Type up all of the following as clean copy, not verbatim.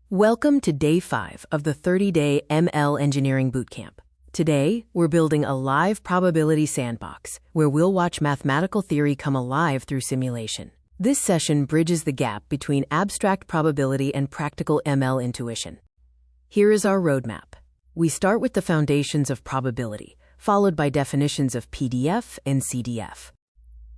Welcome to day 5 of the 30-day ML Engineering Bootcamp. Today, we're building a live probability sandbox where we'll watch mathematical theory come alive through simulation. This session bridges the gap between abstract probability and practical ML intuition. Here is our roadmap. We start with the foundations of probability, followed by definitions of PDF and CDF.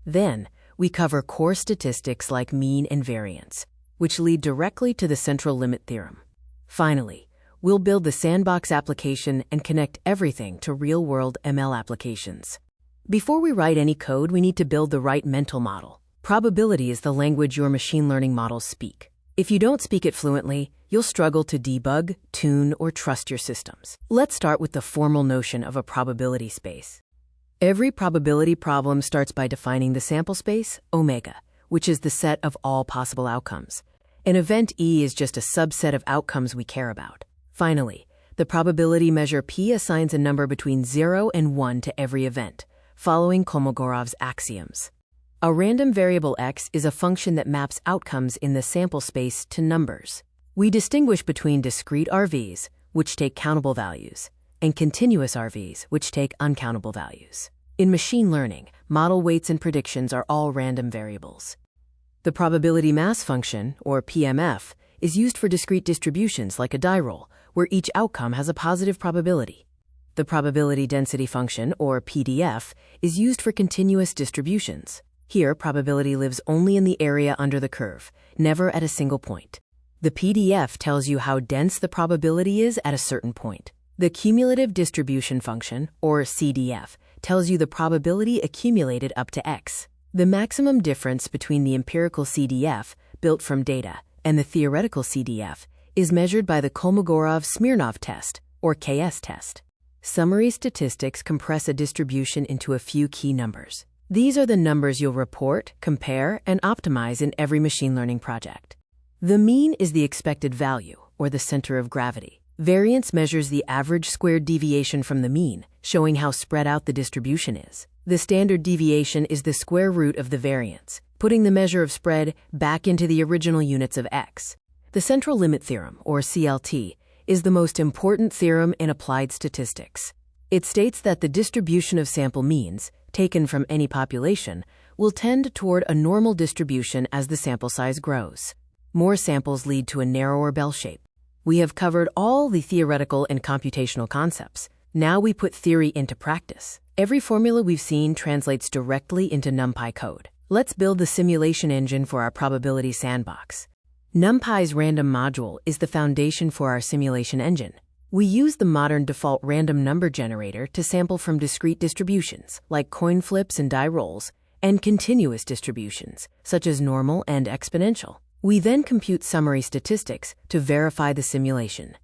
Then, we cover core statistics like mean and variance, which lead directly to the Central Limit Theorem. Finally, we'll build the sandbox application and connect everything to real-world ML applications. Before we write any code, we need to build the right mental model. Probability is the language your machine learning models speak. If you don't speak it fluently, you'll struggle to debug, tune, or trust your systems. Let's start with the formal notion of a probability space. Every probability problem starts by defining the sample space, omega, which is the set of all possible outcomes. An event E is just a subset of outcomes we care about. Finally, the probability measure P assigns a number between 0 and 1 to every event, following Kolmogorov's axioms. A random variable x is a function that maps outcomes in the sample space to numbers. We distinguish between discrete RVs, which take countable values, and continuous RVs, which take uncountable values. In machine learning, model weights and predictions are all random variables. The probability mass function, or PMF, is used for discrete distributions like a die roll, where each outcome has a positive probability. The probability density function, or PDF, is used for continuous distributions. Here, probability lives only in the area under the curve, never at a single point. The PDF tells you how dense the probability is at a certain point. The Cumulative Distribution Function, or CDF, tells you the probability accumulated up to x. The maximum difference between the empirical CDF, built from data, and the theoretical CDF is measured by the Kolmogorov-Smirnov test, or KS test. Summary statistics compress a distribution into a few key numbers. These are the numbers you'll report, compare, and optimize in every machine learning project. The mean is the expected value, or the center of gravity. Variance measures the average squared deviation from the mean, showing how spread out the distribution is. The standard deviation is the square root of the variance, putting the measure of spread back into the original units of x. The Central Limit Theorem, or CLT, is the most important theorem in applied statistics. It states that the distribution of sample means, taken from any population, will tend toward a normal distribution as the sample size grows. More samples lead to a narrower bell shape. We have covered all the theoretical and computational concepts. Now we put theory into practice. Every formula we've seen translates directly into NumPy code. Let's build the simulation engine for our probability sandbox. NumPy's random module is the foundation for our simulation engine. We use the modern default random number generator to sample from discrete distributions, like coin flips and die rolls, and continuous distributions, such as normal and exponential. We then compute summary statistics to verify the simulation.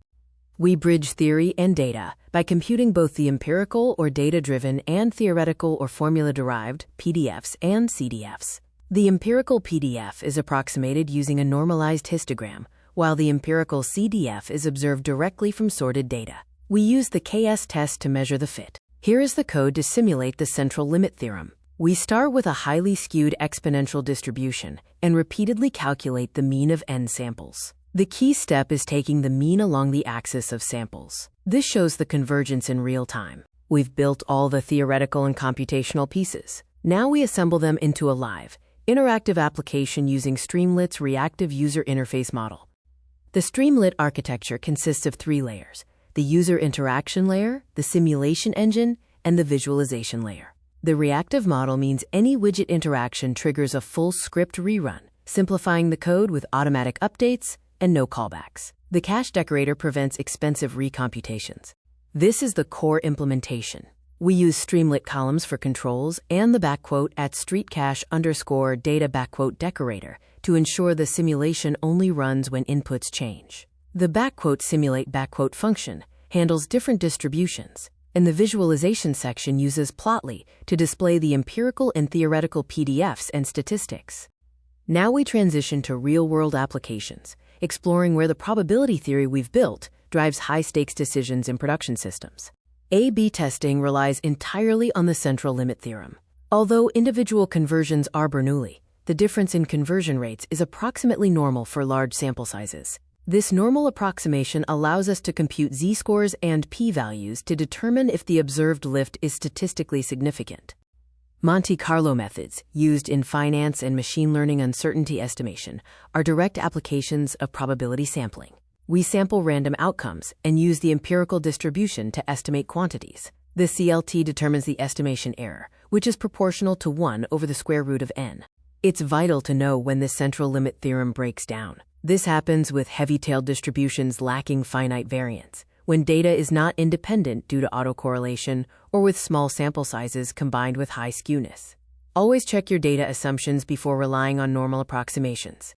We bridge theory and data by computing both the empirical or data-driven and theoretical or formula-derived PDFs and CDFs. The empirical PDF is approximated using a normalized histogram, while the empirical CDF is observed directly from sorted data. We use the KS test to measure the fit. Here is the code to simulate the Central Limit Theorem. We start with a highly skewed exponential distribution and repeatedly calculate the mean of n samples. The key step is taking the mean along the axis of samples. This shows the convergence in real time. We've built all the theoretical and computational pieces. Now we assemble them into a live, interactive application using Streamlit's reactive user interface model. The Streamlit architecture consists of 3 layers: the user interaction layer, the simulation engine, and the visualization layer. The reactive model means any widget interaction triggers a full script rerun, simplifying the code with automatic updates and no callbacks. The cache decorator prevents expensive recomputations. This is the core implementation. We use Streamlit columns for controls and the backquote at streetcache_data decorator to ensure the simulation only runs when inputs change. The backquote simulate backquote function handles different distributions, and the visualization section uses Plotly to display the empirical and theoretical PDFs and statistics. Now we transition to real-world applications, exploring where the probability theory we've built drives high-stakes decisions in production systems. A/B testing relies entirely on the Central Limit Theorem. Although individual conversions are Bernoulli, the difference in conversion rates is approximately normal for large sample sizes. This normal approximation allows us to compute z-scores and p-values to determine if the observed lift is statistically significant. Monte Carlo methods, used in finance and machine learning uncertainty estimation, are direct applications of probability sampling. We sample random outcomes and use the empirical distribution to estimate quantities. The CLT determines the estimation error, which is proportional to 1 over the square root of n. It's vital to know when the central limit theorem breaks down. This happens with heavy-tailed distributions lacking finite variance, when data is not independent due to autocorrelation, or with small sample sizes combined with high skewness. Always check your data assumptions before relying on normal approximations.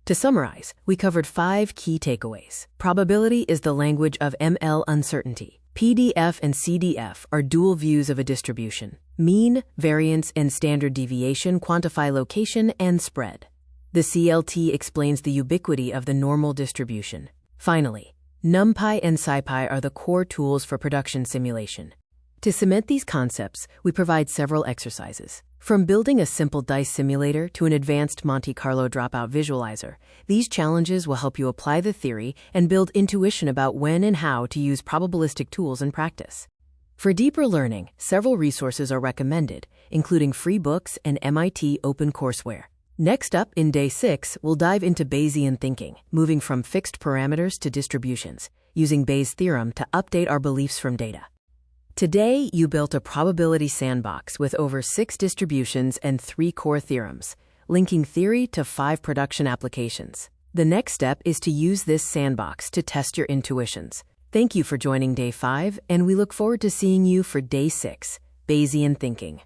To summarize, we covered 5 key takeaways. Probability is the language of ML uncertainty. PDF and CDF are dual views of a distribution. Mean, variance, and standard deviation quantify location and spread. The CLT explains the ubiquity of the normal distribution. Finally, NumPy and SciPy are the core tools for production simulation. To cement these concepts, we provide several exercises. From building a simple dice simulator to an advanced Monte Carlo dropout visualizer, these challenges will help you apply the theory and build intuition about when and how to use probabilistic tools in practice. For deeper learning, several resources are recommended, including free books and MIT OpenCourseWare. Next up, in Day 6, we'll dive into Bayesian thinking, moving from fixed parameters to distributions, using Bayes' theorem to update our beliefs from data. Today, you built a probability sandbox with over 6 distributions and 3 core theorems, linking theory to 5 production applications. The next step is to use this sandbox to test your intuitions. Thank you for joining Day 5, and we look forward to seeing you for Day 6, Bayesian thinking.